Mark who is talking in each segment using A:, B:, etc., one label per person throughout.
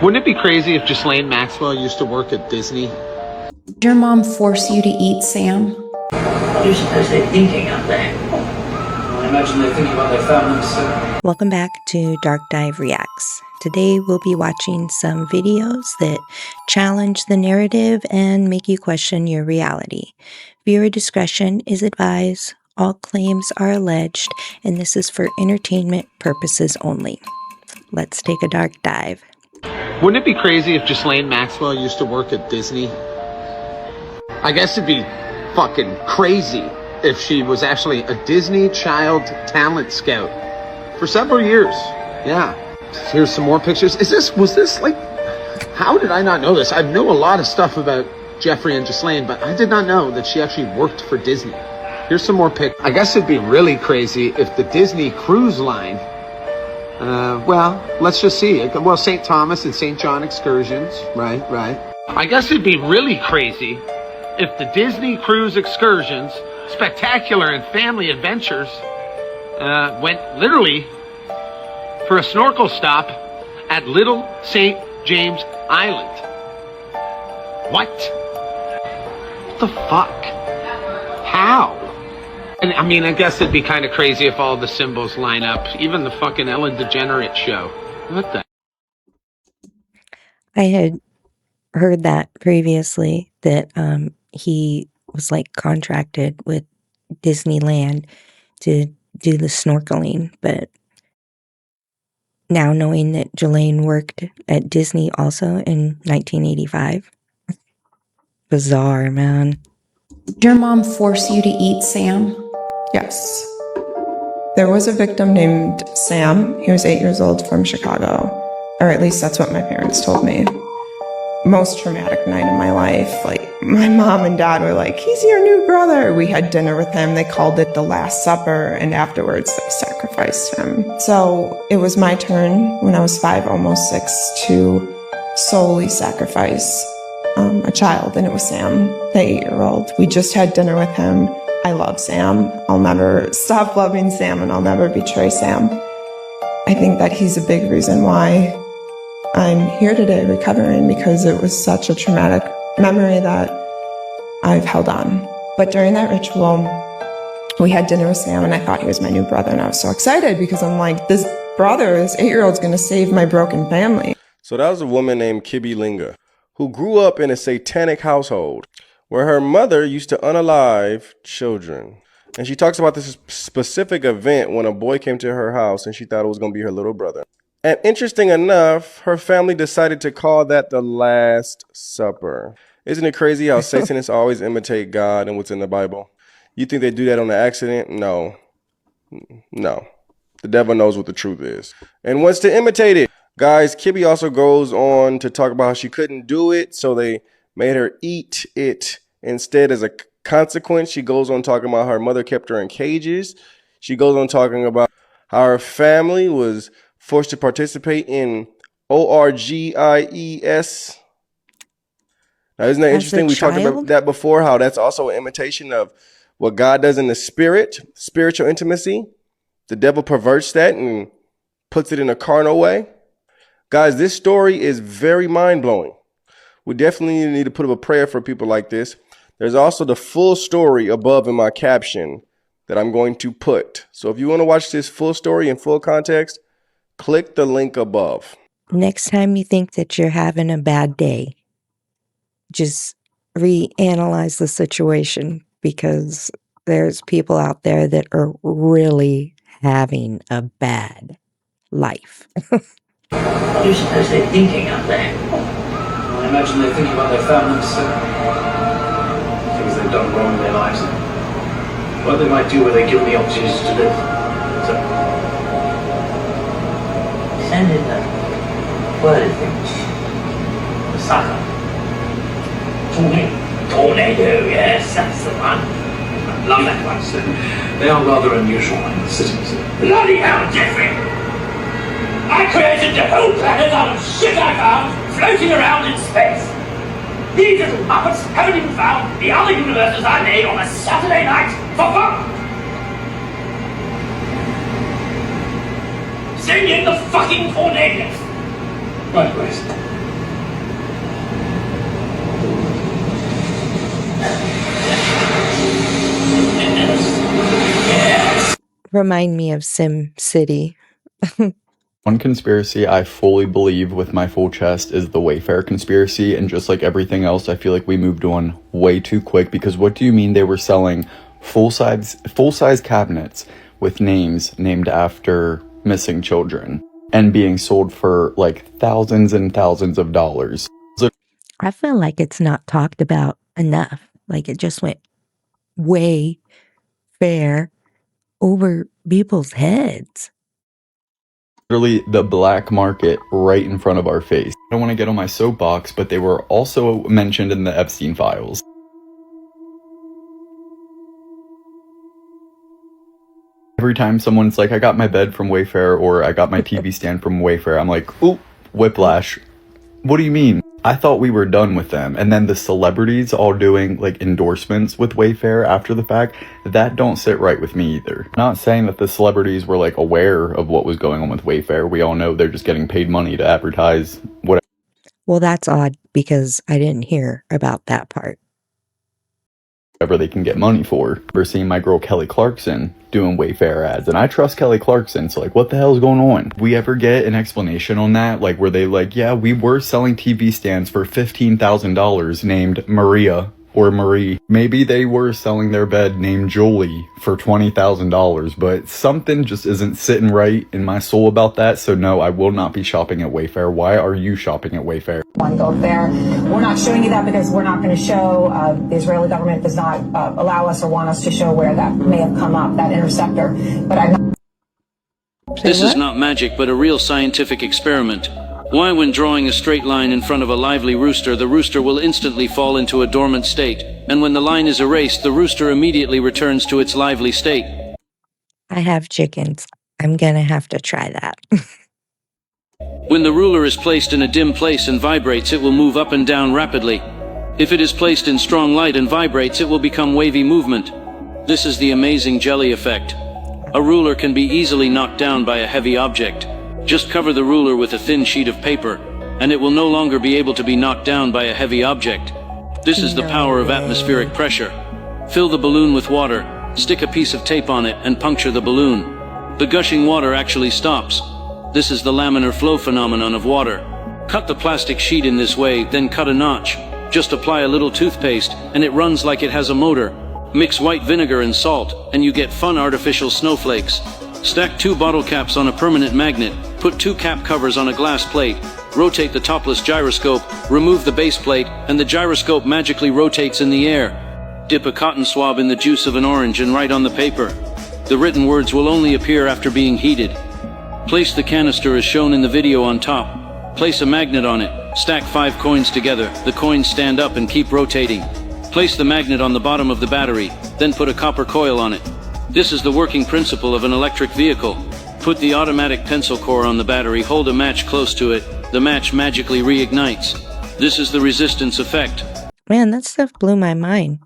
A: Wouldn't it be crazy if Ghislaine Maxwell used to work at Disney?
B: Did your mom force you to eat Sam?
C: What do you suppose they're thinking out there? I imagine they're thinking about their families, so.
D: Welcome back to Dark Dive Reacts. Today we'll be watching some videos that challenge the narrative and make you question your reality. Viewer discretion is advised. All claims are alleged, and this is for entertainment purposes only. Let's take a dark dive.
A: Wouldn't it be crazy if Ghislaine Maxwell used to work at Disney? I guess it'd be fucking crazy if she was actually a Disney child talent scout for several years. Yeah. Here's some more pictures. Was this like, how did I not know this? I know a lot of stuff about Jeffrey and Ghislaine, but I did not know that she actually worked for Disney. Here's some more pics. I guess it'd be really crazy if the Disney Cruise Line, well, let's just see. Well, St. Thomas and St. John excursions, right. I guess it'd be really crazy if the Disney Cruise excursions, spectacular and family adventures, went literally for a snorkel stop at Little St. James Island. What the fuck? How? And I mean, I guess it'd be kind of crazy if all the symbols line up. Even the fucking Ellen DeGeneres show. What the?
D: I had heard that previously, that he was like contracted with Disneyland to do the snorkeling, but now knowing that Ghislaine worked at Disney also in 1985, bizarre, man.
B: Did your mom force you to eat Sam?
E: Yes. There was a victim named Sam. He was 8 years old from Chicago, or at least that's what my parents told me. Most traumatic night in my life. Like, my mom and dad were like, he's your new brother. We had dinner with him. They called it the Last Supper, and afterwards they sacrificed him. So it was my turn when I was 5, almost 6, to solely sacrifice a child, and it was Sam, the 8-year-old. We just had dinner with him. I love Sam. I'll never stop loving Sam, and I'll never betray Sam. I think that he's a big reason why I'm here today recovering, because it was such a traumatic memory that I've held on. But during that ritual, we had dinner with Sam, and I thought he was my new brother, and I was so excited because I'm like, this brother, this 8-year-old's gonna save my broken family.
F: So that was a woman named Kibby Linga, who grew up in a satanic household where her mother used to unalive children. And she talks about this specific event when a boy came to her house and she thought it was going to be her little brother. And interesting enough, her family decided to call that the Last Supper. Isn't it crazy how Satanists always imitate God and what's in the Bible? You think they do that on an accident? No. The devil knows what the truth is and wants to imitate it. Guys, Kibby also goes on to talk about how she couldn't do it, so they made her eat it instead as a consequence. She goes on talking about how her mother kept her in cages. She goes on talking about how her family was forced to participate in orgies. Now, isn't that interesting? We talked about that before, how that's also an imitation of what God does in the spirit, spiritual intimacy. The devil perverts that and puts it in a carnal way. Guys, this story is very mind-blowing. We definitely need to put up a prayer for people like this. There's also the full story above in my caption that I'm going to put. So if you want to watch this full story in full context, click the link above.
D: Next time you think that you're having a bad day, just reanalyze the situation, because there's people out there that are really having a bad life.
C: What do you suppose they're thinking out there?
A: I imagine they're thinking about their families, things they've done wrong in their lives, and what they might do where they're given the opportunity to live. So,
C: Send in the word things. The sucker. Tornado, yes, that's the one. Love that one.
A: they are rather unusual in the cities.
C: Bloody hell, Jeffrey! I created the whole planet out of shit I found floating around in space. These little puppets haven't even found the other universes I made on a Saturday night for fun. Send in the fucking tornadoes.
A: Right, Grace.
D: remind me of Sim City.
G: One conspiracy I fully believe with my full chest is the Wayfair conspiracy, and just like everything else, I feel like we moved on way too quick, because what do you mean they were selling full-size cabinets with names named after missing children and being sold for like thousands and thousands of dollars?
D: I feel like it's not talked about enough. Like it just went way fair over people's heads.
G: Literally the black market right in front of our face. I don't want to get on my soapbox, but they were also mentioned in the Epstein files. Every time someone's like, I got my bed from Wayfair, or I got my TV stand from Wayfair, I'm like, ooh, whiplash. What do you mean? I thought we were done with them. And then the celebrities all doing like endorsements with Wayfair after the fact, that don't sit right with me either. Not saying that the celebrities were like aware of what was going on with Wayfair. We all know they're just getting paid money to advertise whatever.
D: Well, that's odd because I didn't hear about that part.
G: Whatever they can get money for. We're seeing my girl Kelly Clarkson doing Wayfair ads, and I trust Kelly Clarkson, so like, what the hell is going on? We ever get an explanation on that? Like, were they like, yeah, we were selling TV stands for $15,000 named Maria or Marie. Maybe they were selling their bed named Julie for $20,000, but something just isn't sitting right in my soul about that. So no, I will not be shopping at Wayfair. Why are you shopping at Wayfair?
H: One go there. We're not showing you that because we're not going to show, the Israeli government does not allow us or want us to show where that may have come up, that interceptor. But I'm not.
I: This is not magic, but a real scientific experiment. Why, when drawing a straight line in front of a lively rooster, the rooster will instantly fall into a dormant state, and when the line is erased, the rooster immediately returns to its lively state.
D: I have chickens. I'm gonna have to try that.
I: When the ruler is placed in a dim place and vibrates, it will move up and down rapidly. If it is placed in strong light and vibrates, it will become wavy movement. This is the amazing jelly effect. A ruler can be easily knocked down by a heavy object. Just cover the ruler with a thin sheet of paper, and it will no longer be able to be knocked down by a heavy object. This is the power of atmospheric pressure. Fill the balloon with water, stick a piece of tape on it, and puncture the balloon. The gushing water actually stops. This is the laminar flow phenomenon of water. Cut the plastic sheet in this way, then cut a notch. Just apply a little toothpaste, and it runs like it has a motor. Mix white vinegar and salt, and you get fun artificial snowflakes. Stack 2 bottle caps on a permanent magnet, put 2 cap covers on a glass plate, rotate the topless gyroscope, remove the base plate, and the gyroscope magically rotates in the air. Dip a cotton swab in the juice of an orange and write on the paper. The written words will only appear after being heated. Place the canister as shown in the video on top. Place a magnet on it, stack 5 coins together, the coins stand up and keep rotating. Place the magnet on the bottom of the battery, then put a copper coil on it. This is the working principle of an electric vehicle. Put the automatic pencil core on the battery, hold a match close to it, the match magically reignites. This is the resistance effect.
D: Man, that stuff blew my mind.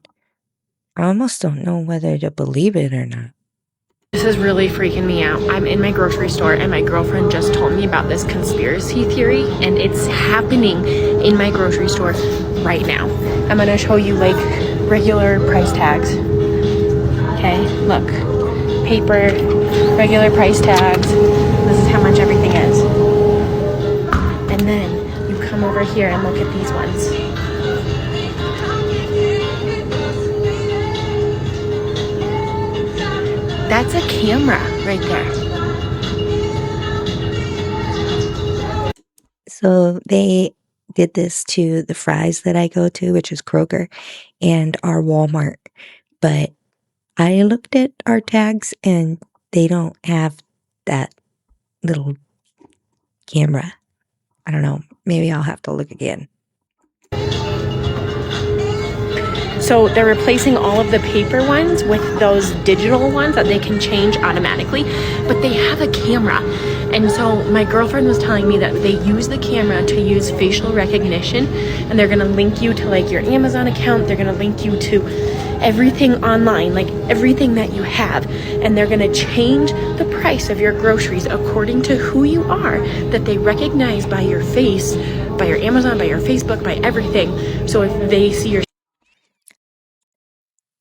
D: I almost don't know whether to believe it or not.
J: This is really freaking me out. I'm in my grocery store and my girlfriend just told me about this conspiracy theory, and it's happening in my grocery store right now. I'm gonna show you like regular price tags. Okay, look, paper, regular price tags. This is how much everything is. And then you come over here and look at these ones. That's a camera right there.
D: So they did this to the Fry's that I go to, which is Kroger, and our Walmart. But I looked at our tags and they don't have that little camera. I don't know. Maybe I'll have to look again.
J: So they're replacing all of the paper ones with those digital ones that they can change automatically, but they have a camera. And so my girlfriend was telling me that they use the camera to use facial recognition, and they're gonna link you to like your Amazon account, they're gonna link you to everything online, like everything that you have, and they're gonna change the price of your groceries according to who you are, that they recognize by your face, by your Amazon, by your Facebook, by everything. So if they see your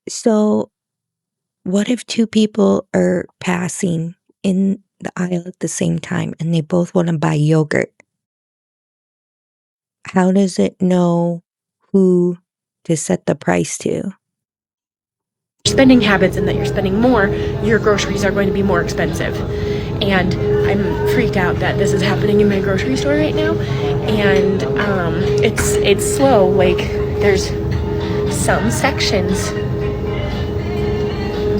D: So What if two people are passing in the aisle at the same time and they both want to buy yogurt? How does it know who to set the price to?
J: Spending habits and that you're spending more, your groceries are going to be more expensive. And I'm freaked out that this is happening in my grocery store right now. And it's slow. Like, there's some sections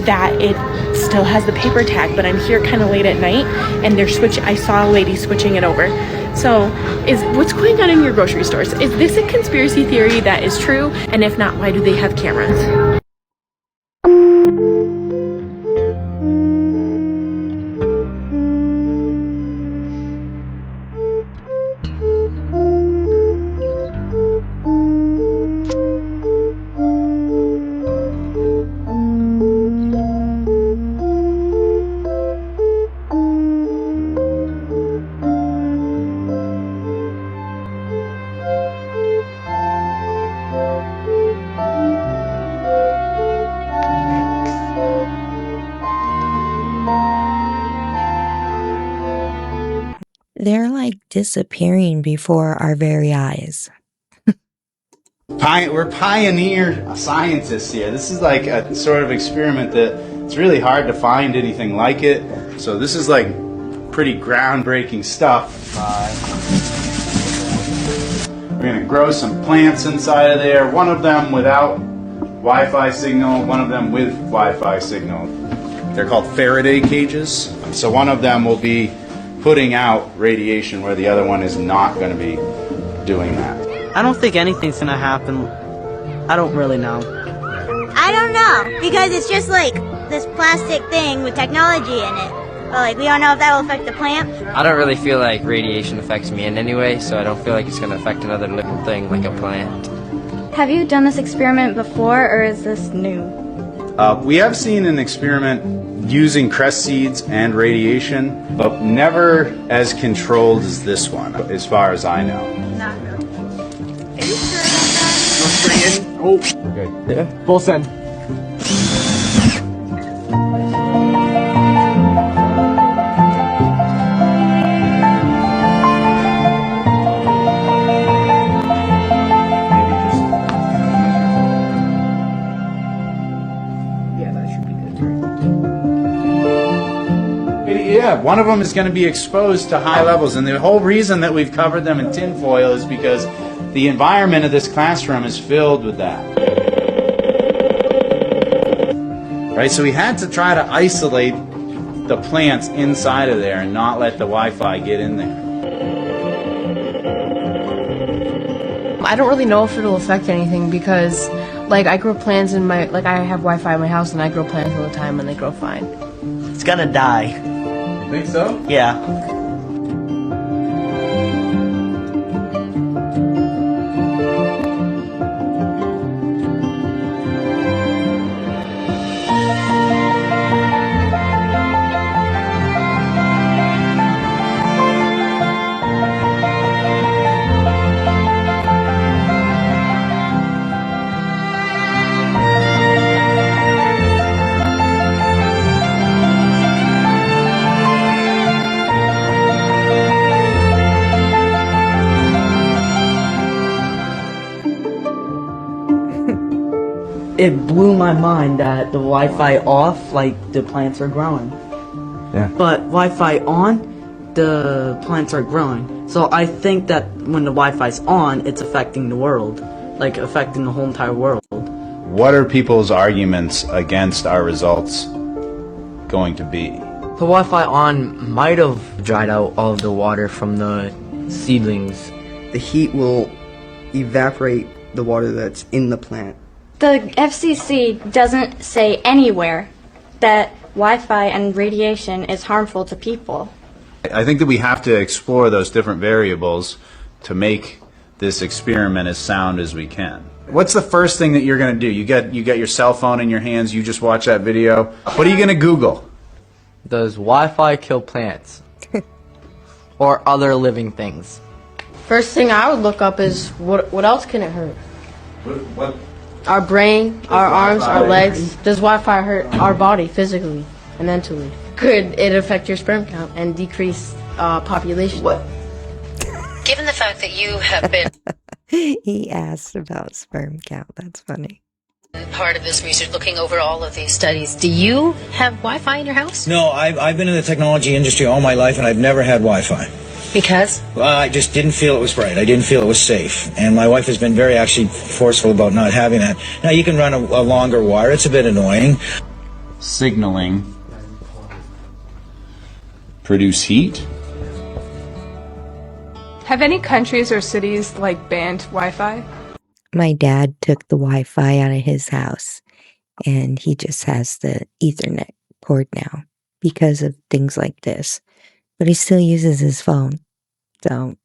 J: that it still has the paper tag, but I'm here kind of late at night and I saw a lady switching it over. So what's going on in your grocery stores? Is this a conspiracy theory that is true? And if not, why do they have cameras?
D: They're like disappearing before our very eyes.
K: We're pioneer scientists here. This is like a sort of experiment that it's really hard to find anything like it. So this is like pretty groundbreaking stuff. We're going to grow some plants inside of there. One of them without Wi-Fi signal, one of them with Wi-Fi signal. They're called Faraday cages. So one of them will be putting out radiation where the other one is not going to be doing that.
L: I don't think anything's going to happen. I don't really know.
M: I don't know, because it's just like this plastic thing with technology in it. But like, we don't know if that will affect the plant.
N: I don't really feel like radiation affects me in any way, so I don't feel like it's going to affect another living thing like a plant.
M: Have you done this experiment before, or is this new?
K: We have seen an experiment using cress seeds and radiation, but never as controlled as this one, as far as I know.
M: Not really. Are you sure about that?
K: Oh, okay.
L: Yeah, full send.
K: Yeah, one of them is going to be exposed to high levels, and the whole reason that we've covered them in tinfoil is because the environment of this classroom is filled with that. Right, so we had to try to isolate the plants inside of there and not let the Wi-Fi get in there.
O: I don't really know if it'll affect anything because, like, I grow plants in my, like, I have Wi-Fi in my house and I grow plants all the time and they grow fine.
L: It's gonna die.
K: You think so?
L: Yeah. It blew my mind that the Wi-Fi off, like, the plants are growing.
K: Yeah.
L: But Wi-Fi on, the plants are growing. So I think that when the Wi-Fi's on, it's affecting the world. Like, affecting the whole entire world.
K: What are people's arguments against our results going to be?
N: The Wi-Fi on might have dried out all of the water from the seedlings.
P: The heat will evaporate the water that's in the plant.
M: The FCC doesn't say anywhere that Wi-Fi and radiation is harmful to people.
K: I think that we have to explore those different variables to make this experiment as sound as we can. What's the first thing that you're going to do? You got your cell phone in your hands, you just watch that video. What are you going to Google?
N: Does Wi-Fi kill plants? Or other living things?
O: First thing I would look up is what else can it hurt?
K: What
O: our brain, our arms, our legs. Does Wi-Fi hurt our body physically and mentally? Could it affect your sperm count and decrease population? What?
Q: Given the fact that you have been
D: He asked about sperm count. That's funny.
Q: part of this research, looking over all of these studies, do you have Wi-Fi in your house?
R: No, I've been in the technology industry all my life, and I've never had Wi-Fi.
Q: Because?
R: Well, I just didn't feel it was right. I didn't feel it was safe. And my wife has been very actually forceful about not having that. Now, you can run a longer wire. It's a bit annoying.
K: Signaling. Produce heat.
S: Have any countries or cities like banned Wi-Fi?
D: My dad took the Wi-Fi out of his house and he just has the Ethernet cord now because of things like this. But he still uses his phone. So.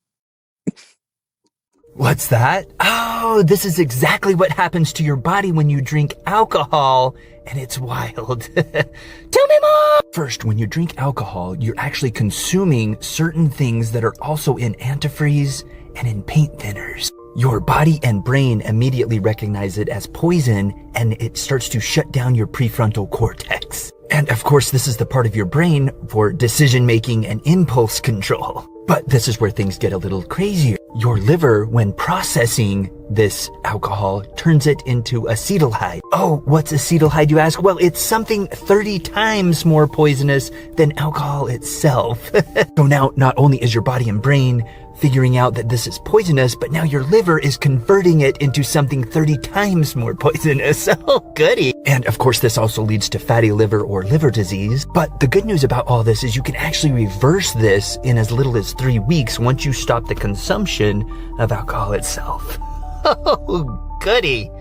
T: What's that? Oh, this is exactly what happens to your body when you drink alcohol, and it's wild. Tell me more! First, when you drink alcohol, you're actually consuming certain things that are also in antifreeze and in paint thinners. Your body and brain immediately recognize it as poison, and it starts to shut down your prefrontal cortex. And of course, this is the part of your brain for decision-making and impulse control. But this is where things get a little crazier. Your liver, when processing this alcohol, turns it into acetaldehyde. Oh, what's acetaldehyde, you ask? Well, it's something 30 times more poisonous than alcohol itself. So now, not only is your body and brain figuring out that this is poisonous, but now your liver is converting it into something 30 times more poisonous. Oh, goody. And of course, this also leads to fatty liver or liver disease. But the good news about all this is you can actually reverse this in as little as 3 weeks once you stop the consumption of alcohol itself. Oh, goody.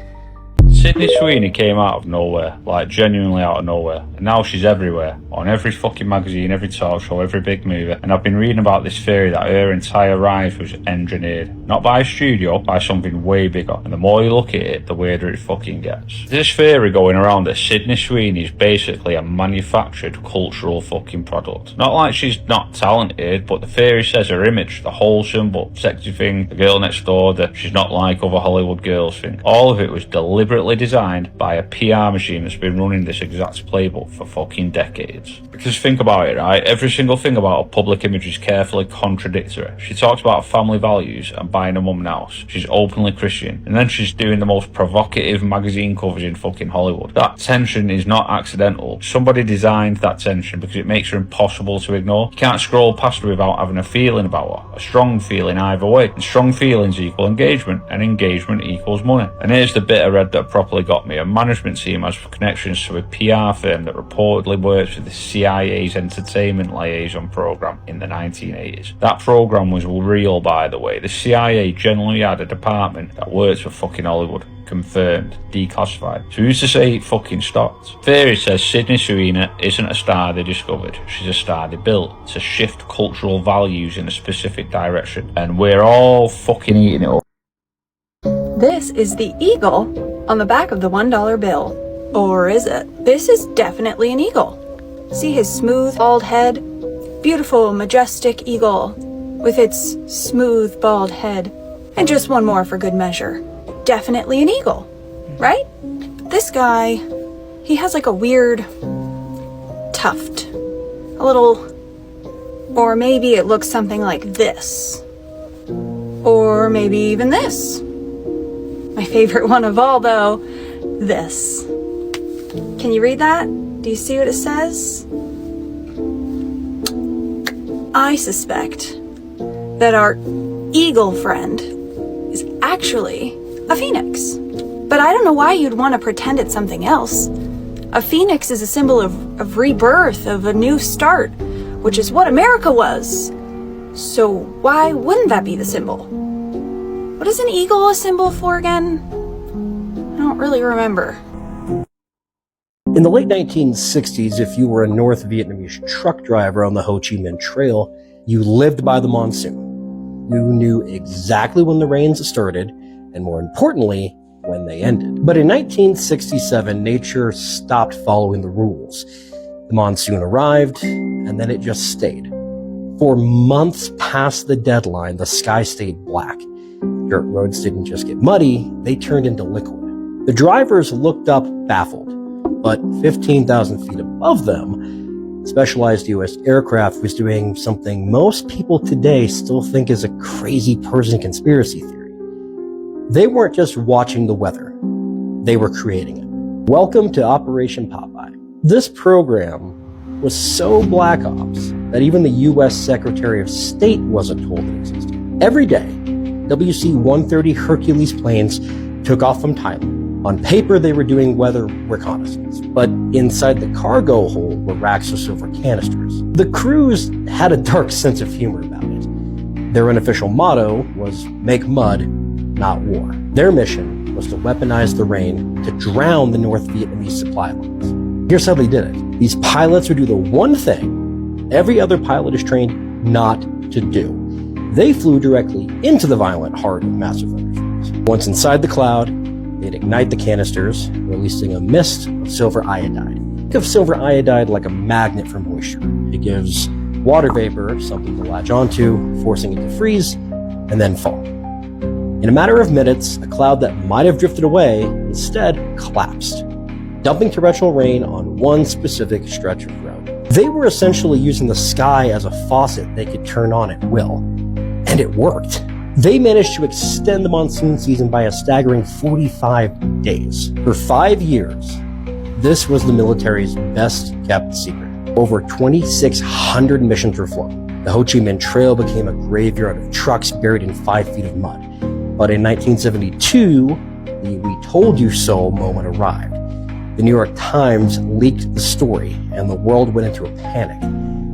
U: Sydney Sweeney came out of nowhere, like genuinely out of nowhere, and now she's everywhere, on every fucking magazine, every talk show, every big movie, and I've been reading about this theory that her entire rise was engineered, not by a studio, by something way bigger, and the more you look at it, the weirder it fucking gets. This theory going around that Sydney Sweeney is basically a manufactured cultural fucking product. Not like she's not talented, but the theory says her image, the whole symbol, sexy thing, the girl next door, that she's not like other Hollywood girls thing, all of it was deliberately designed by a PR machine that's been running this exact playbook for fucking decades. Because think about it, right? Every single thing about her public image is carefully contradictory. She talks about family values and buying a mum an house. She's openly Christian. And then she's doing the most provocative magazine covers in fucking Hollywood. That tension is not accidental. Somebody designed that tension because it makes her impossible to ignore. You can't scroll past her without having a feeling about her. A strong feeling either way. And strong feelings equal engagement. And engagement equals money. And here's the bit I read that properly got me. A management team has connections to a PR firm that reportedly works with the CIA's entertainment liaison program in the 1980s. That program was real, by the way. The CIA generally had a department that worked for fucking Hollywood. Confirmed. Declassified. So who's to say it fucking stopped? Theory says Sydney Sweeney isn't a star they discovered. She's a star they built to shift cultural values in a specific direction. And we're all fucking eating it up.
V: This is the eagle on the back of the $1 bill. Or is it? This is definitely an eagle. See his smooth, bald head? Beautiful, majestic eagle with its smooth, bald head. And just one more for good measure. Definitely an eagle, right? This guy, he has like a weird tuft. A little, or maybe it looks something like this. Or maybe even this. My favorite one of all, though, this. Can you read that? Do you see what it says? I suspect that our eagle friend is actually a phoenix. But I don't know why you'd want to pretend it's something else. A phoenix is a symbol of rebirth, of a new start, which is what America was. So why wouldn't that be the symbol? What is an eagle a symbol for again? I don't really remember.
W: In the late 1960s, if you were a North Vietnamese truck driver on the Ho Chi Minh Trail, you lived by the monsoon. You knew exactly when the rains started, and more importantly, when they ended. But in 1967, nature stopped following the rules. The monsoon arrived, and then it just stayed. For months past the deadline, the sky stayed black. Dirt roads didn't just get muddy, they turned into liquid. The drivers looked up baffled, but 15,000 feet above them, specialized U.S. aircraft was doing something most people today still think is a crazy person conspiracy theory. They weren't just watching the weather, they were creating it. Welcome to Operation Popeye. This program was so black ops that even the U.S. Secretary of State wasn't told it existed. Every day, WC-130 Hercules planes took off from Thailand. On paper, they were doing weather reconnaissance, but inside the cargo hold were racks of silver canisters. The crews had a dark sense of humor about it. Their unofficial motto was make mud, not war. Their mission was to weaponize the rain to drown the North Vietnamese supply lines. Here's how they did it. These pilots would do the one thing every other pilot is trained not to do. They flew directly into the violent heart of massive thunderstorms. Once inside the cloud, they'd ignite the canisters, releasing a mist of silver iodide. Think of silver iodide like a magnet for moisture. It gives water vapor something to latch onto, forcing it to freeze and then fall. In a matter of minutes, a cloud that might have drifted away instead collapsed, dumping torrential rain on one specific stretch of road. They were essentially using the sky as a faucet they could turn on at will. And it worked. They managed to extend the monsoon season by a staggering 45 days. For 5 years, this was the military's best kept secret. Over 2,600 missions were flown. The Ho Chi Minh Trail became a graveyard of trucks buried in 5 feet of mud. But in 1972, the "we told you so" moment arrived. The New York Times leaked the story, and the world went into a panic.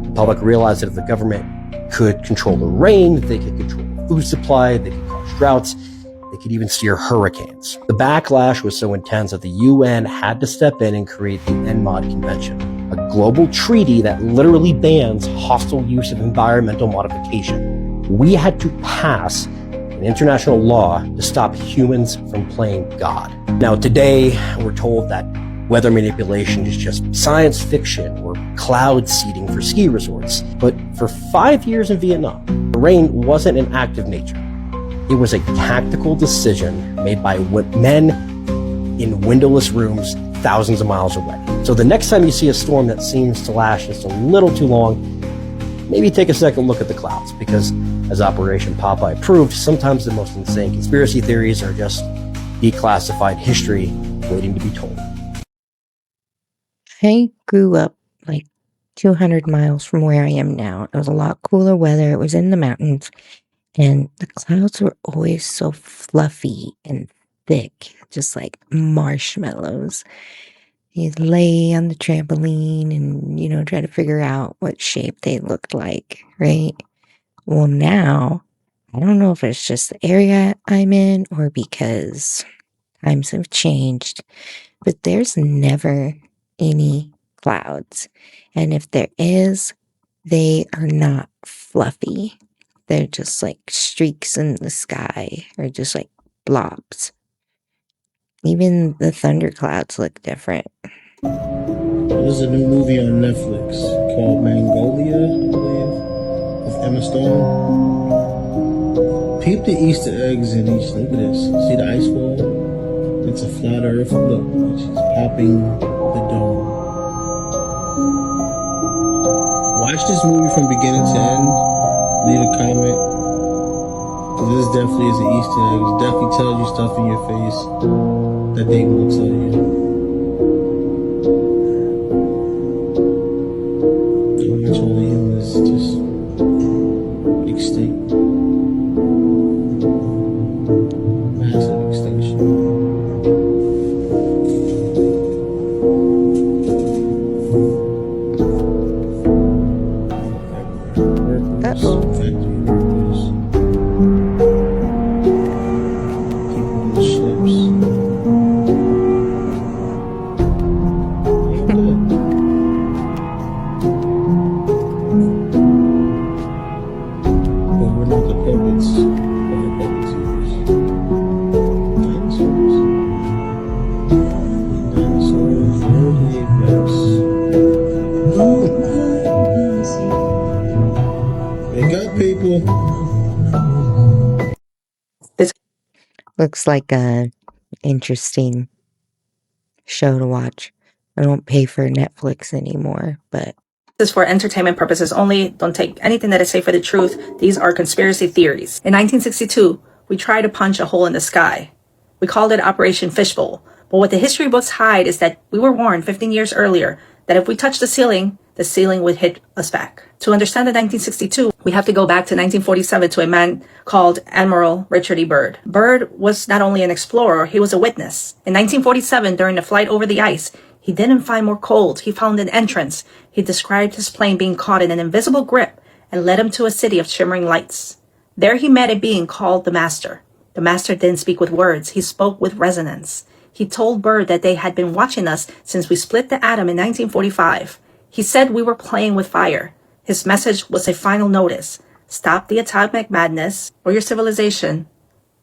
W: The public realized that if the government could control the rain, they could control the food supply, they could cause droughts, they could even steer hurricanes. The backlash was so intense that the UN had to step in and create the NMOD Convention, a global treaty that literally bans hostile use of environmental modification. We had to pass an international law to stop humans from playing God. Now today, we're told that weather manipulation is just science fiction or cloud seeding for ski resorts. But for 5 years in Vietnam, the rain wasn't an act of nature. It was a tactical decision made by men in windowless rooms thousands of miles away. So the next time you see a storm that seems to last just a little too long, maybe take a second look at the clouds, because as Operation Popeye proved, sometimes the most insane conspiracy theories are just declassified history waiting to be told.
D: I grew up like 200 miles from where I am now. It was a lot cooler weather. It was in the mountains, and the clouds were always so fluffy and thick, just like marshmallows. You'd lay on the trampoline and, try to figure out what shape they looked like, right? Well, now, I don't know if it's just the area I'm in or because times have changed, but there's never any clouds. And if there is, they are not fluffy. They're just like streaks in the sky or just like blobs. Even the thunderclouds look different.
B: There's a new movie on Netflix called Magnolia, I believe, with Emma Stone. Peep the Easter eggs in each. Look at this. See the ice wall? It's a flat earth. Look, she's popping the dome. Watch this movie from beginning to end. Leave a comment. This definitely is an Easter egg. It definitely tells you stuff in your face that they won't tell you. Eventually, humans just extinct. Massive extinction.
D: Uh-oh. Looks like a interesting show to watch. I don't pay for Netflix anymore, but
H: This is for entertainment purposes only. Don't take anything that I say for the truth. These are conspiracy theories. In 1962, we tried to punch a hole in the sky. We called it Operation Fishbowl. But what the history books hide is that we were warned 15 years earlier that if we touched the ceiling would hit us back. To understand the 1962, we have to go back to 1947 to a man called Admiral Richard E. Byrd. Byrd was not only an explorer, he was a witness. In 1947, during the flight over the ice, he didn't find more cold. He found an entrance. He described his plane being caught in an invisible grip and led him to a city of shimmering lights. There he met a being called the Master. The Master didn't speak with words. He spoke with resonance. He told Byrd that they had been watching us since we split the atom in 1945. He said we were playing with fire. His message was a final notice. Stop the atomic madness, or your civilization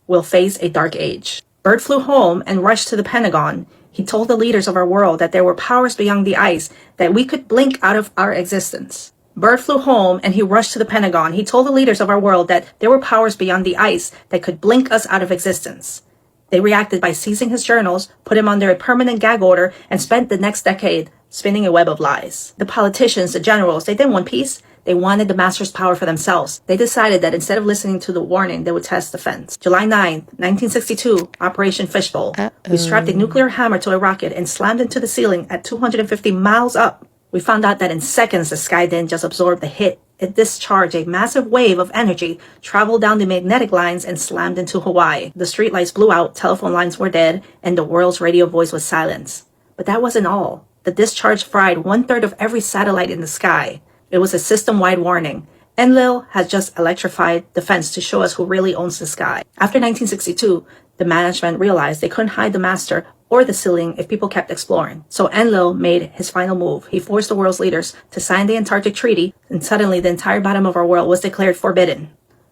H: will face a dark age. Byrd flew home and rushed to the Pentagon. He told the leaders of our world that there were powers beyond the ice, that we could blink out of our existence. Byrd flew home and he rushed to the Pentagon. He told the leaders of our world that there were powers beyond the ice that could blink us out of existence. They reacted by seizing his journals, put him under a permanent gag order, and spent the next decade spinning a web of lies. The politicians, the generals, they didn't want peace. They wanted the Master's power for themselves. They decided that instead of listening to the warning, they would test the fence. July 9th, 1962, Operation Fishbowl. We strapped a nuclear hammer to a rocket and slammed into the ceiling at 250 miles up. We found out that in seconds, the sky didn't just absorb the hit. It discharged a massive wave of energy, traveled down the magnetic lines, and slammed into Hawaii. The streetlights blew out, telephone lines were dead, and the world's radio voice was silenced. But that wasn't all. The discharge fried 1/3 of every satellite in the sky. It was a system-wide warning. Enlil has just electrified the fence to show us who really owns the sky. After 1962, the management realized they couldn't hide the Master or the ceiling if people kept exploring. So Enlil made his final move. He forced the world's leaders to sign the Antarctic Treaty, and suddenly the entire bottom of our world was declared forbidden.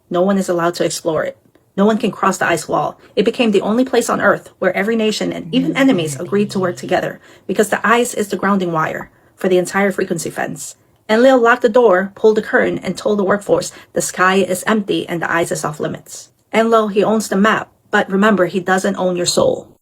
H: No one is allowed to explore it. No one can cross the ice wall. It became the only place on Earth where every nation and even enemies agreed to work together, because the ice is the grounding wire for the entire frequency fence. Enlil locked the door, pulled the curtain, and told the workforce the sky is empty and the ice is off limits. Enlil, he owns the map, but remember, he doesn't own your soul.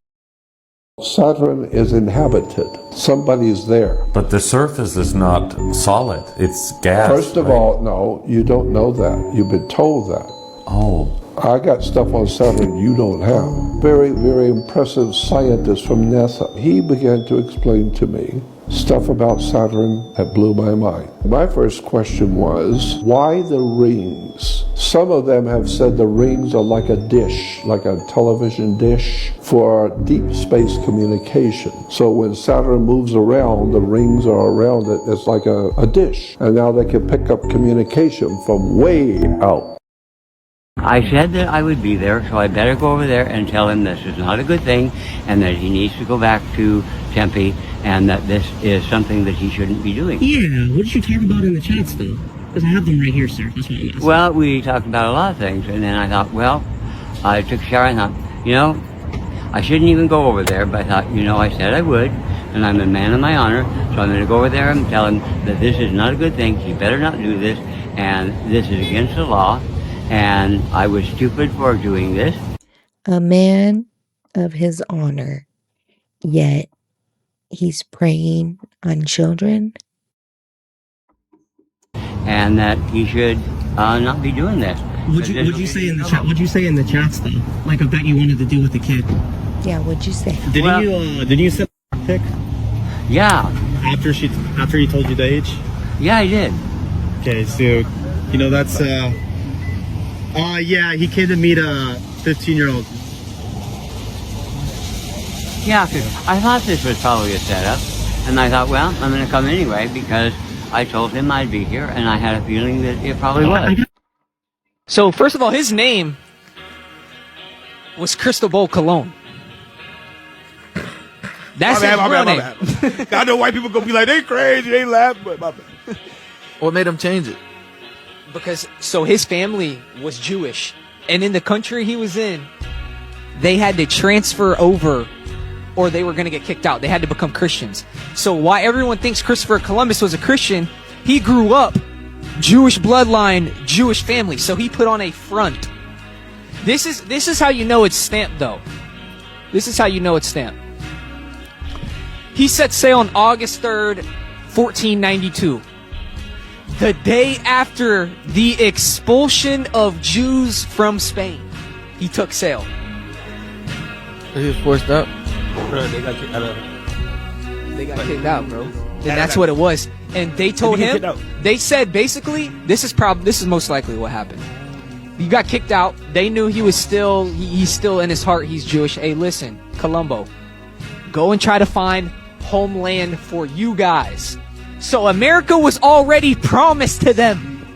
C: Saturn is inhabited. Somebody's there.
E: But the surface is not solid. It's gas.
C: First of all, no, you don't know that. You've been told that.
E: Oh.
C: I got stuff on Saturn you don't have. Very, very impressive scientist from NASA. He began to explain to me stuff about Saturn that blew my mind. My first question was, why the rings? Some of them have said the rings are like a dish, like a television dish for deep space communication. So when Saturn moves around, the rings are around it. It's like a dish. And now they can pick up communication from way out.
F: I said that I would be there, so I better go over there and tell him this is not a good thing and that he needs to go back to Tempe and that this is something that he shouldn't be doing.
X: Yeah, what did you talk about in the chats, though? Because I have them right here, sir. That's what I'm asking.
F: Well, we talked about a lot of things, and then I thought, well, I took a shower and thought, you know, I shouldn't even go over there, but I thought, you know, I said I would, and I'm a man of my honor, so I'm going to go over there and tell him that this is not a good thing, he better not do this, and this is against the law, and I was stupid for doing this.
D: A man of his honor, yet he's preying on children.
F: And that he should not be doing this.
X: What'd you say in the chat? What'd you say in the chats, though? Like of that you wanted to do with the kid?
D: Yeah, what'd you say?
X: Did you send a pic?
F: Yeah.
X: After he told you the age?
F: Yeah, I did.
X: Okay, so you know that's yeah, he came to meet a 15-year-old.
F: Yeah, because I thought this was probably a setup, and I thought, well, I'm going to come anyway because I told him I'd be here, and I had a feeling that it probably was.
Y: So, first of all, his name was Cristobal Colon. That's his real name.
Z: I know white people gonna be like, they crazy, they laugh, but my bad.
Y: What made him change it? Because, so his family was Jewish, and in the country he was in, they had to transfer over or they were going to get kicked out. They had to become Christians. So why everyone thinks Christopher Columbus was a Christian, he grew up Jewish bloodline, Jewish family. So he put on a front. This is how you know it's stamped, though. This is how you know it's stamped. He set sail on August 3rd, 1492. The day after the expulsion of Jews from Spain, he took sail.
A: He was forced out.
Y: They got kicked out, bro. And that's what it was. And they told him, they said basically, this is most likely what happened. You got kicked out. They knew he was he's still in his heart, he's Jewish. Hey, listen, Columbo, go and try to find homeland for you guys. So America was already promised to them.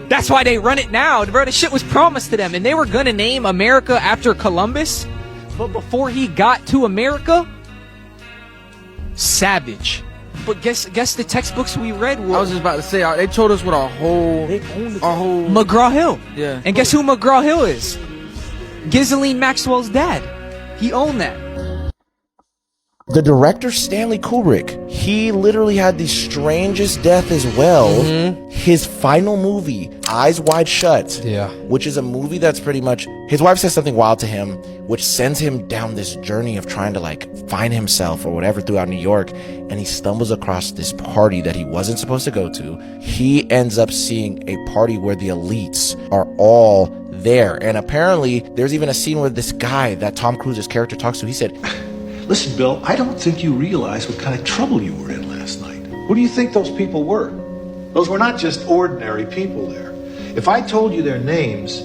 Y: That's why they run it now, bro. The shit was promised to them, and they were gonna name America after Columbus, but before he got to America, savage. But guess the textbooks we read were.
A: I was just about to say, they told us what our whole
Y: McGraw-Hill.
A: Yeah.
Y: And guess who McGraw-Hill is? Ghislaine Maxwell's dad. He owned that.
G: The director, Stanley Kubrick, he literally had the strangest death as well. His final movie, Eyes Wide Shut, which is a movie that's pretty much, his wife says something wild to him, which sends him down this journey of trying to like find himself or whatever throughout New York, and he stumbles across this party that he wasn't supposed to go to. He ends up seeing a party where the elites are all there, and apparently there's even a scene where this guy that Tom Cruise's character talks to, he said,
C: Listen, Bill, I don't think you realize what kind of trouble you were in last night. Who do you think those people were? Those were not just ordinary people there. If I told you their names,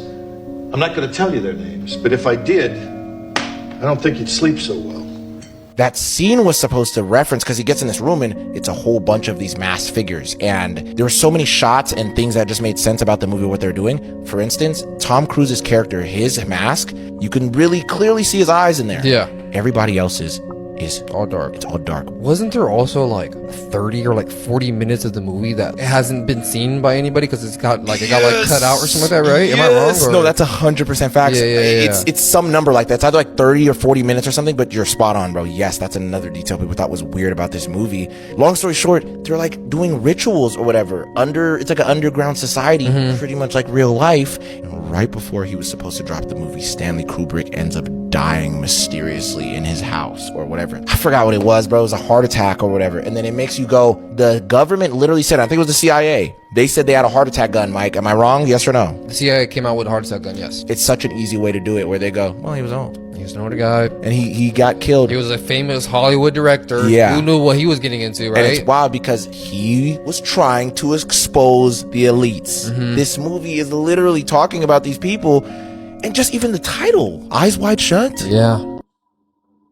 C: I'm not going to tell you their names, but if I did, I don't think you'd sleep so well.
G: That scene was supposed to reference, because he gets in this room and it's a whole bunch of these masked figures, and there were so many shots and things that just made sense about the movie, what they're doing. For instance, Tom Cruise's character, his mask, you can really clearly see his eyes in there.
A: Yeah.
G: Everybody else's is
A: all dark.
G: It's all dark.
A: Wasn't there also like 30 or like 40 minutes of the movie that hasn't been seen by anybody because it got like cut out or something like that, right? Am I wrong? Or?
G: No, that's 100% facts.
A: Yeah.
G: It's some number like that. It's either like 30 or 40 minutes or something, but you're spot on, bro. Yes, that's another detail people thought was weird about this movie. Long story short, they're like doing rituals or whatever. It's like an underground society, pretty much like real life. And right before he was supposed to drop the movie, Stanley Kubrick ends up dying mysteriously in his house or whatever. I forgot what it was, bro. It was a heart attack or whatever. And then it makes you go, the government literally said, I think it was the CIA. They said they had a heart attack gun, Mike. Am I wrong? Yes or no?
A: The CIA came out with a heart attack gun, yes.
G: It's such an easy way to do it where they go, well, he was old.
A: He was an older guy.
G: And he got killed.
A: He was a famous Hollywood director who knew what he was getting into, right?
G: And it's wild because he was trying to expose the elites. This movie is literally talking about these people. And just even the title, Eyes Wide Shut.
A: Yeah.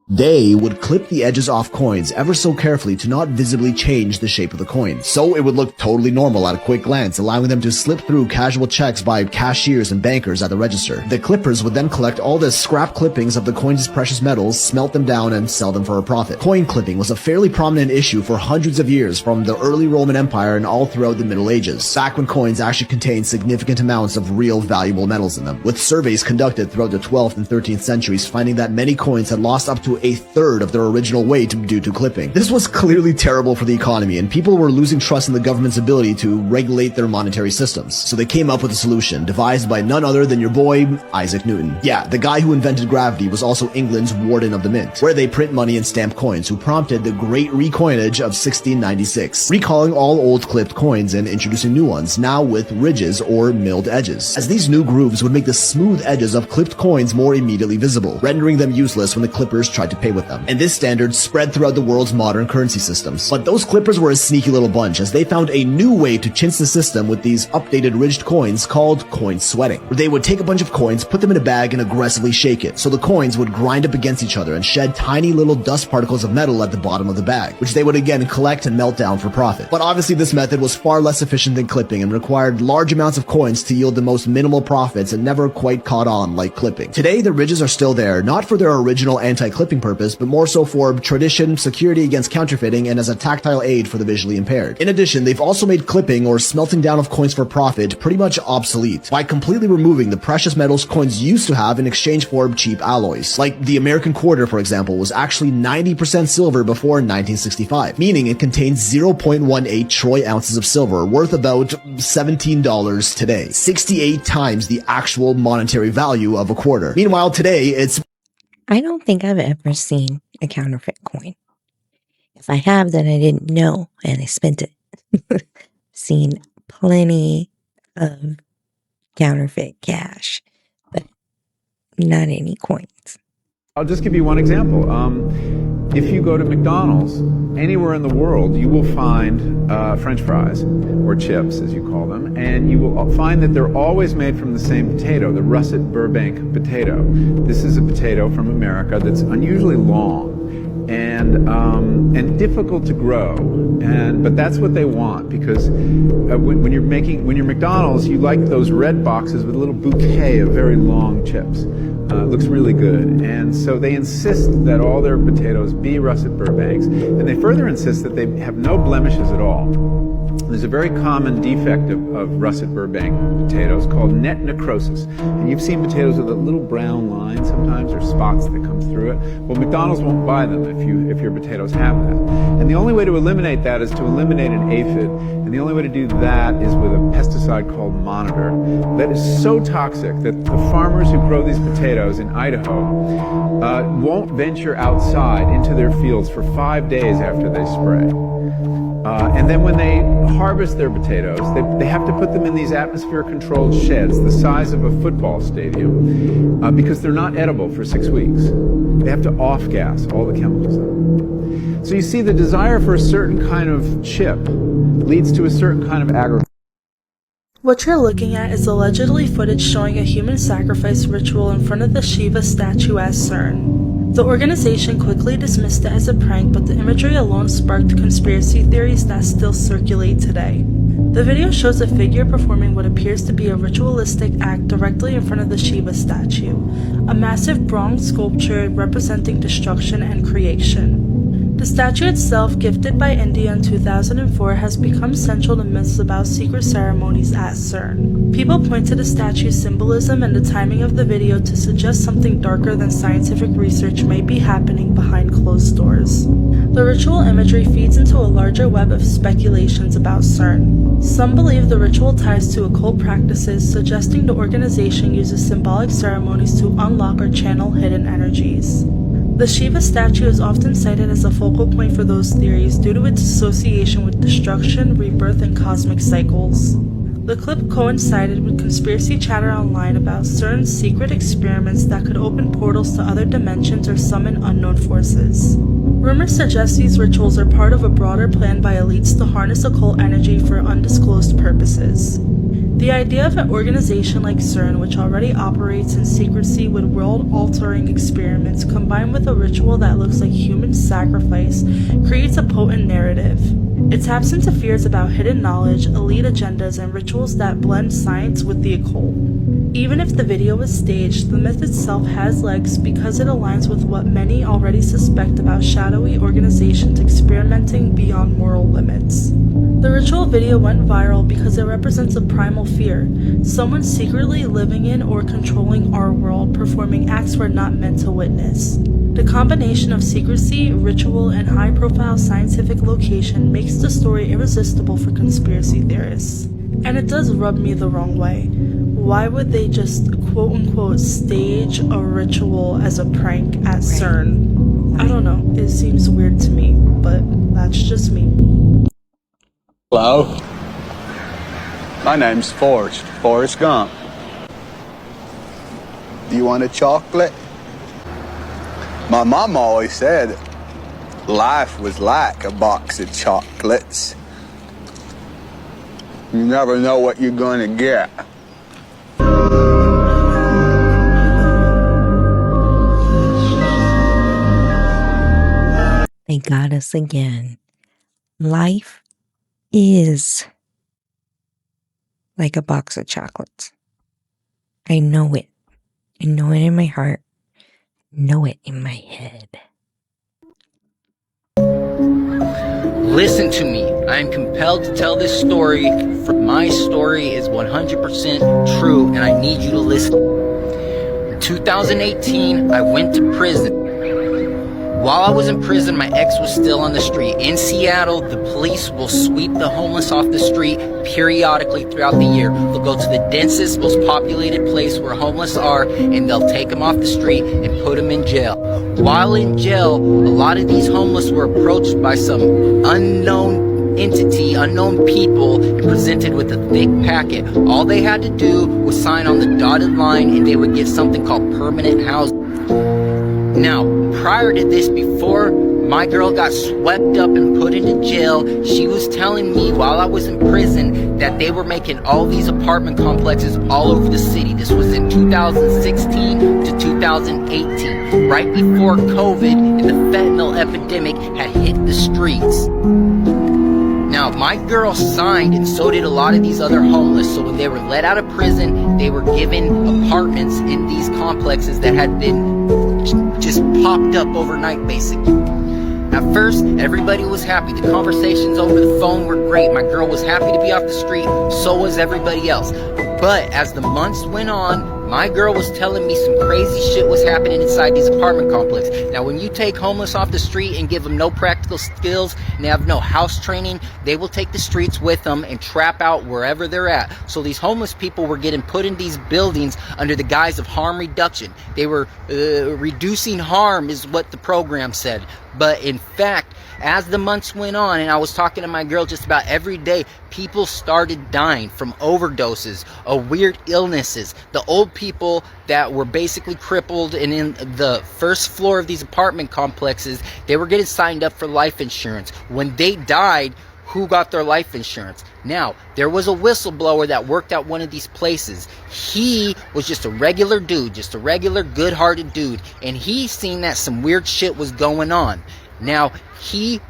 I: They would clip the edges off coins ever so carefully to not visibly change the shape of the coin, so it would look totally normal at a quick glance, allowing them to slip through casual checks by cashiers and bankers at the register. The clippers would then collect all the scrap clippings of the coins' precious metals, smelt them down, and sell them for a profit. Coin clipping was a fairly prominent issue for hundreds of years, from the early Roman Empire and all throughout the Middle Ages, back when coins actually contained significant amounts of real valuable metals in them, with surveys conducted throughout the 12th and 13th centuries finding that many coins had lost up to a third of their original weight due to clipping. This was clearly terrible for the economy, and people were losing trust in the government's ability to regulate their monetary systems. So they came up with a solution, devised by none other than your boy, Isaac Newton. Yeah, the guy who invented gravity was also England's Warden of the Mint, where they print money and stamp coins, who prompted the Great Recoinage of 1696, recalling all old clipped coins and introducing new ones, now with ridges or milled edges, as these new grooves would make the smooth edges of clipped coins more immediately visible, rendering them useless when the clippers tried to pay with them. And this standard spread throughout the world's modern currency systems. But those clippers were a sneaky little bunch, as they found a new way to chintz the system with these updated ridged coins called coin sweating, where they would take a bunch of coins, put them in a bag, and aggressively shake it, so the coins would grind up against each other and shed tiny little dust particles of metal at the bottom of the bag, which they would again collect and melt down for profit. But obviously this method was far less efficient than clipping and required large amounts of coins to yield the most minimal profits and never quite caught on like clipping. Today the ridges are still there, not for their original anti-clipping purpose, but more so for tradition, security against counterfeiting, and as a tactile aid for the visually impaired. In addition, they've also made clipping or smelting down of coins for profit pretty much obsolete by completely removing the precious metals coins used to have in exchange for cheap alloys. Like the American quarter, for example, was actually 90% silver before 1965, meaning it contains 0.18 troy ounces of silver, worth about $17 today, 68 times the actual monetary value of a quarter. Meanwhile, today it's...
D: I don't think I've ever seen a counterfeit coin. If I have, then I didn't know and I spent it. Seen plenty of counterfeit cash, but not any coins.
J: I'll just give you one example. If you go to McDonald's, anywhere in the world, you will find French fries, or chips as you call them, and you will find that they're always made from the same potato, the russet Burbank potato. This is a potato from America that's unusually long and difficult to grow, but that's what they want, because when you're McDonald's, you like those red boxes with a little bouquet of very long chips. It looks really good, and so they insist that all their potatoes be russet Burbanks, and they further insist that they have no blemishes at all. There's a very common defect of russet Burbank potatoes called net necrosis, and you've seen potatoes with a little brown line sometimes, or spots that come through it. Well, McDonald's won't buy them if your potatoes have that, and the only way to eliminate that is to eliminate an aphid, and the only way to do that is with a pesticide called Monitor that is so toxic that the farmers who grow these potatoes in Idaho won't venture outside into their fields for 5 days after they spray. And then when they harvest their potatoes, they have to put them in these atmosphere-controlled sheds the size of a football stadium because they're not edible for 6 weeks. They have to off-gas all the chemicals in them. So you see, the desire for a certain kind of chip leads to a certain kind of agriculture.
L: What you're looking at is allegedly footage showing a human sacrifice ritual in front of the Shiva statue at CERN. The organization quickly dismissed it as a prank, but the imagery alone sparked conspiracy theories that still circulate today. The video shows a figure performing what appears to be a ritualistic act directly in front of the Shiva statue, a massive bronze sculpture representing destruction and creation. The statue itself, gifted by India in 2004, has become central to myths about secret ceremonies at CERN. People point to the statue's symbolism and the timing of the video to suggest something darker than scientific research may be happening behind closed doors. The ritual imagery feeds into a larger web of speculations about CERN. Some believe the ritual ties to occult practices, suggesting the organization uses symbolic ceremonies to unlock or channel hidden energies. The Shiva statue is often cited as a focal point for those theories due to its association with destruction, rebirth, and cosmic cycles. The clip coincided with conspiracy chatter online about CERN's secret experiments that could open portals to other dimensions or summon unknown forces. Rumors suggest these rituals are part of a broader plan by elites to harness occult energy for undisclosed purposes. The idea of an organization like CERN, which already operates in secrecy with world-altering experiments, combined with a ritual that looks like human sacrifice, creates a potent narrative. It taps into fears about hidden knowledge, elite agendas, and rituals that blend science with the occult. Even if the video is staged, the myth itself has legs because it aligns with what many already suspect about shadowy organizations experimenting beyond moral limits. The ritual video went viral because it represents a primal fear, someone secretly living in or controlling our world, performing acts we're not meant to witness. The combination of secrecy, ritual, and high-profile scientific location makes the story irresistible for conspiracy theorists. And it does rub me the wrong way. Why would they just quote-unquote stage a ritual as a prank at CERN? I don't know, it seems weird to me, but that's just me.
M: Hello, my name's Forrest Gump. Do you want a chocolate? My mom always said life was like a box of chocolates. You never know what you're gonna get.
D: They got us again. Life is like a box of chocolates. I know it. I know it in my heart. I know it in my head.
N: Listen to me. I am compelled to tell this story. My story is 100% true, and I need you to listen. In 2018, I went to prison. While I was in prison, my ex was still on the street. In Seattle, the police will sweep the homeless off the street periodically throughout the year. They'll go to the densest, most populated place where homeless are, and they'll take them off the street and put them in jail. While in jail, a lot of these homeless were approached by some unknown entity, unknown people, and presented with a thick packet. All they had to do was sign on the dotted line, and they would get something called permanent housing. Now, prior to this, before my girl got swept up and put into jail, she was telling me while I was in prison that they were making all these apartment complexes all over the city. This was in 2016 to 2018, right before COVID and the fentanyl epidemic had hit the streets. Now, my girl signed, and so did a lot of these other homeless. So when they were let out of prison, they were given apartments in these complexes that had been just popped up overnight, basically. At first, everybody was happy. The conversations over the phone were great. My girl was happy to be off the street. So was everybody else. But as the months went on, my girl was telling me some crazy shit was happening inside these apartment complexes. Now, when you take homeless off the street and give them no practical skills and they have no house training, they will take the streets with them and trap out wherever they're at. So these homeless people were getting put in these buildings under the guise of harm reduction. They were reducing harm is what the program said. But in fact, as the months went on, and I was talking to my girl just about every day, people started dying from overdoses, of weird illnesses. The old people that were basically crippled and in the first floor of these apartment complexes, they were getting signed up for life insurance. When they died, who got their life insurance? Now, there was a whistleblower that worked at one of these places. He was just a regular dude, just a regular good-hearted dude, and he seen that some weird shit was going on. Now, he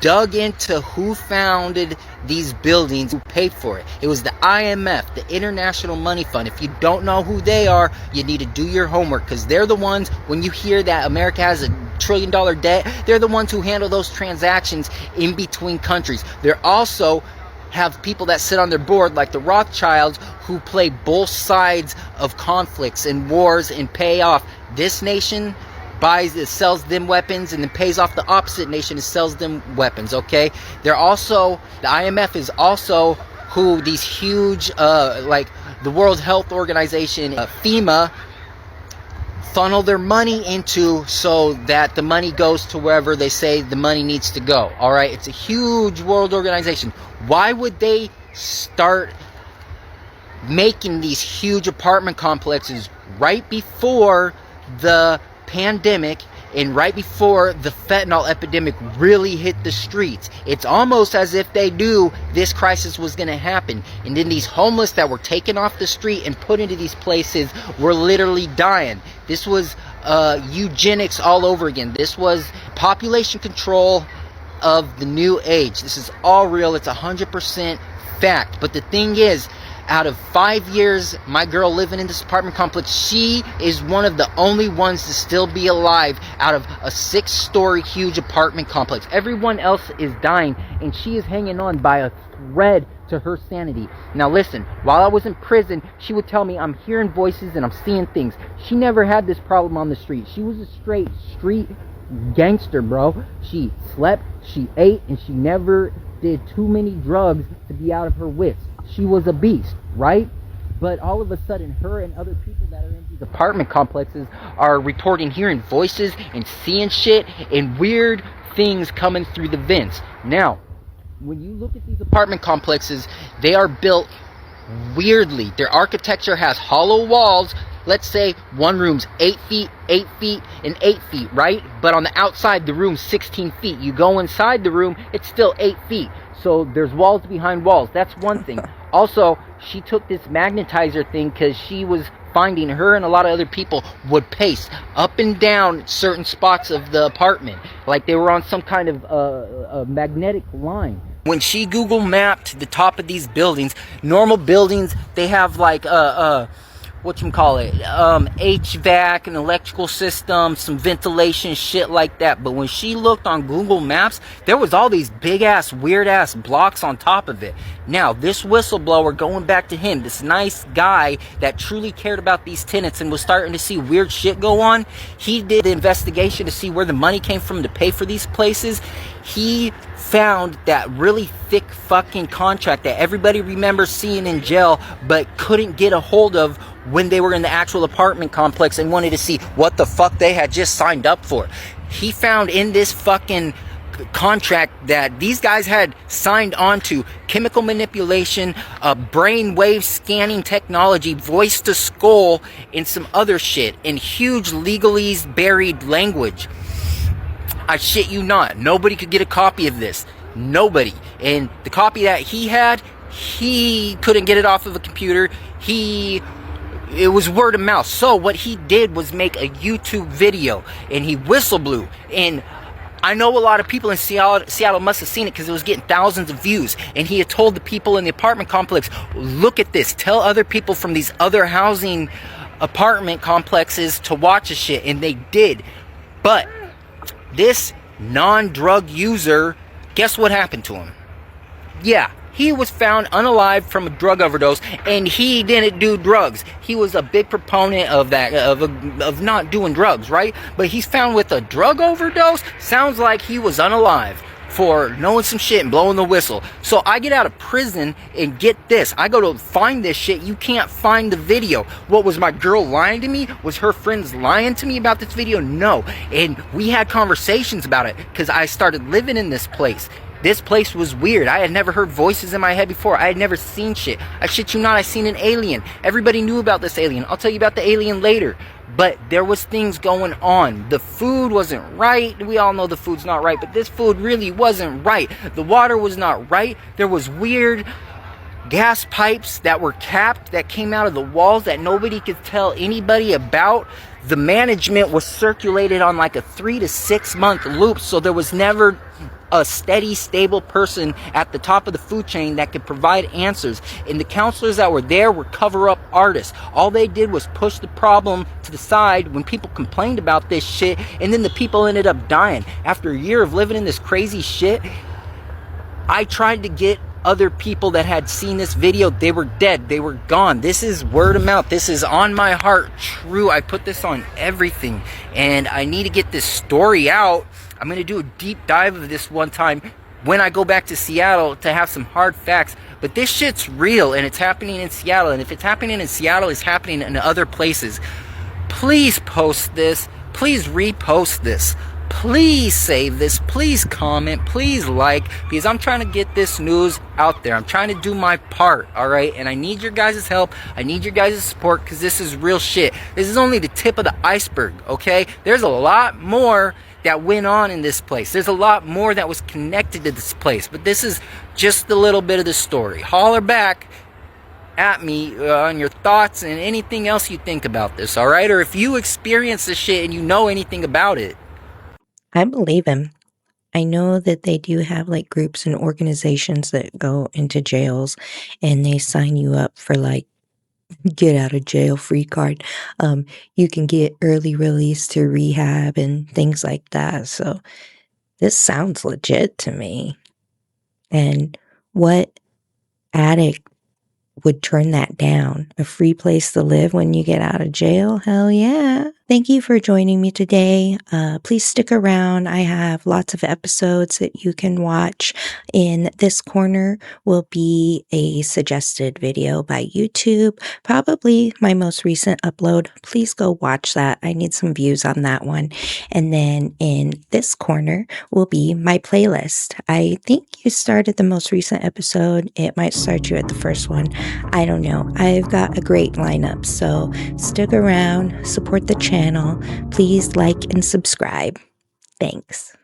N: dug into who founded these buildings, who paid for it. It was the IMF, the International Money Fund. If you don't know who they are, you need to do your homework, because they're the ones, when you hear that America has $1 trillion debt, they're the ones who handle those transactions in between countries. They're also have people that sit on their board like the Rothschilds who play both sides of conflicts and wars and pay off this nation sells them weapons and then pays off the opposite nation and sells them weapons. Okay, they're also, the IMF is also who these huge like the World Health Organization, FEMA, funnel their money into, so that the money goes to wherever they say the money needs to go. All right, it's a huge world organization. Why would they start making these huge apartment complexes right before the pandemic and right before the fentanyl epidemic really hit the streets? It's almost as if they knew this crisis was going to happen, and then these homeless that were taken off the street and put into these places were literally dying. This was eugenics all over again. This was population control of the new age. This is all real. It's 100% fact. But the thing is, out of 5 years, my girl living in this apartment complex, she is one of the only ones to still be alive out of a 6-story huge apartment complex. Everyone else is dying, and she is hanging on by a thread to her sanity. Now listen, while I was in prison, she would tell me I'm hearing voices and I'm seeing things. She never had this problem on the street. She was a straight street gangster, bro. She slept, she ate, and she never did too many drugs to be out of her wits. She was a beast, right? But all of a sudden, her and other people that are in these apartment complexes are reporting hearing voices and seeing shit and weird things coming through the vents. Now, when you look at these apartment complexes, they are built weirdly. Their architecture has hollow walls. Let's say one room's 8 feet, 8 feet, and 8 feet, right? But on the outside, the room's 16 feet. You go inside the room, it's still 8 feet. So there's walls behind walls. That's one thing. Also, she took this magnetizer thing because she was finding her and a lot of other people would pace up and down certain spots of the apartment, like they were on some kind of a magnetic line. When she Google mapped the top of these buildings, normal buildings, they have like HVAC, an electrical system, some ventilation, shit like that. But when she looked on Google Maps, there was all these big ass, weird ass blocks on top of it. Now, this whistleblower, going back to him, this nice guy that truly cared about these tenants and was starting to see weird shit go on, he did the investigation to see where the money came from to pay for these places. He found that really thick fucking contract that everybody remembers seeing in jail but couldn't get a hold of when they were in the actual apartment complex and wanted to see what the fuck they had just signed up for. He found in this fucking contract that these guys had signed on to chemical manipulation, brainwave scanning technology, voice to skull, and some other shit in huge legalese buried language. I shit you not. Nobody could get a copy of this. Nobody. And the copy that he had, he couldn't get it off of a computer. It was word of mouth. So what he did was make a YouTube video, and he whistleblew. And I know a lot of people in Seattle must have seen it because it was getting thousands of views. And he had told the people in the apartment complex, look at this. Tell other people from these other housing apartment complexes to watch this shit. And they did. But this non-drug user, guess what happened to him? Yeah, he was found unalive from a drug overdose, and he didn't do drugs. He was a big proponent of that, of not doing drugs, right? But he's found with a drug overdose. Sounds like he was unalive for knowing some shit and blowing the whistle. So I get out of prison and get this. I go to find this shit. You can't find the video. What, was my girl lying to me? Was her friends lying to me about this video? No. And we had conversations about it because I started living in this place. This place was weird. I had never heard voices in my head before. I had never seen shit. I shit you not, I seen an alien. Everybody knew about this alien. I'll tell you about the alien later. But there was things going on. The food wasn't right. We all know the food's not right, but this food really wasn't right. The water was not right. There was weird gas pipes that were capped that came out of the walls that nobody could tell anybody about. The management was circulated on like a 3 to 6 month loop, so there was never a steady, stable person at the top of the food chain that could provide answers. And the counselors that were there were cover-up artists. All they did was push the problem to the side when people complained about this shit, and then the people ended up dying. After a year of living in this crazy shit, I tried to get other people that had seen this video. They were dead. They were gone. This is word of mouth. This is on my heart. True. I put this on everything, and I need to get this story out. I'm going to do a deep dive of this one time when I go back to Seattle to have some hard facts. But this shit's real, and it's happening in Seattle. And if it's happening in Seattle, it's happening in other places. Please post this. Please repost this. Please save this. Please comment. Please like, because I'm trying to get this news out there. I'm trying to do my part, all right? And I need your guys' help. I need your guys' support, because this is real shit. This is only the tip of the iceberg, okay? There's a lot more that went on in this place. There's a lot more that was connected to this place, but this is just a little bit of the story. Holler back at me on your thoughts and anything else you think about this, all right? Or if you experience this shit and you know anything about it.
D: I believe him. I know that they do have like groups and organizations that go into jails and they sign you up for like get out of jail free card. You can get early release to rehab and things like that. So this sounds legit to me. And what addict would turn that down? A free place to live when you get out of jail? Hell yeah. Thank you for joining me today. Please stick around. I have lots of episodes that you can watch. In this corner will be a suggested video by YouTube, probably my most recent upload. Please go watch that. I need some views on that one. And then in this corner will be my playlist. I think you started the most recent episode. It might start you at the first one. I don't know. I've got a great lineup, so stick around, support the channel. Please like and subscribe. Thanks.